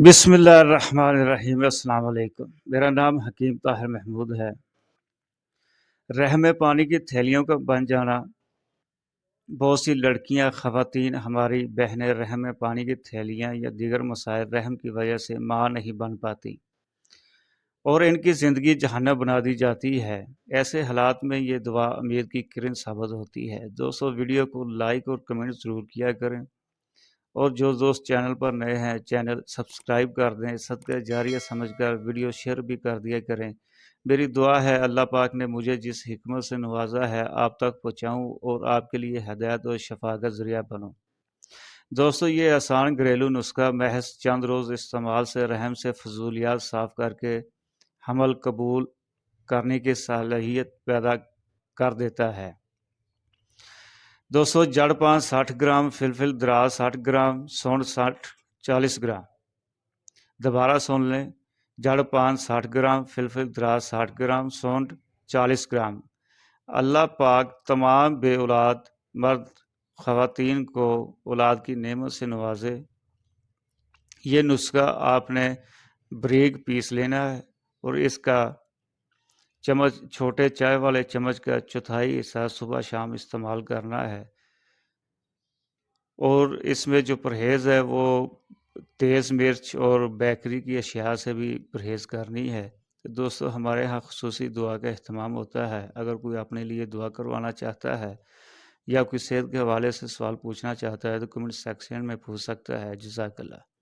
بسم اللہ الرحمن الرحیم۔ السلام علیکم، میرا نام حکیم طاہر محمود ہے۔ رحم پانی کی تھیلیوں کا بن جانا، بہت سی لڑکیاں، خواتین، ہماری بہنیں رحم پانی کی تھیلیاں یا دیگر مسائل رحم کی وجہ سے ماں نہیں بن پاتی اور ان کی زندگی جہنم بنا دی جاتی ہے۔ ایسے حالات میں یہ دعا امید کی کرن ثابت ہوتی ہے۔ دوستو، ویڈیو کو لائک اور کمنٹ ضرور کیا کریں، اور جو دوست چینل پر نئے ہیں چینل سبسکرائب کر دیں۔ صدقہ جاریہ سمجھ کر ویڈیو شیئر بھی کر دیا کریں۔ میری دعا ہے اللہ پاک نے مجھے جس حکمت سے نوازا ہے آپ تک پہنچاؤں اور آپ کے لیے ہدایت اور شفا کا ذریعہ بنوں۔ دوستو، یہ آسان گھریلو نسخہ محض چند روز استعمال سے رحم سے فضولیات صاف کر کے حمل قبول کرنے کی صلاحیت پیدا کر دیتا ہے۔ دوستو، جڑ پان 60 گرام، فلفل دراز 60 گرام، سونڈ 40 گرام۔ دوبارہ سن لیں، جڑ پان 60 گرام، فلفل دراز 60 گرام، سونڈ 40 گرام۔ اللہ پاک تمام بے اولاد مرد خواتین کو اولاد کی نعمت سے نوازے۔ یہ نسخہ آپ نے باریک پیس لینا ہے اور اس کا چمچ، چھوٹے چائے والے چمچ کا چوتھائی حصہ صبح شام استعمال کرنا ہے۔ اور اس میں جو پرہیز ہے وہ تیز مرچ اور بیکری کی اشیاء سے بھی پرہیز کرنی ہے۔ دوستو، ہمارے ہاں خصوصی دعا کا اہتمام ہوتا ہے۔ اگر کوئی اپنے لیے دعا کروانا چاہتا ہے یا کوئی صحت کے حوالے سے سوال پوچھنا چاہتا ہے تو کمنٹ سیکشن میں پوچھ سکتا ہے۔ جزاک اللہ۔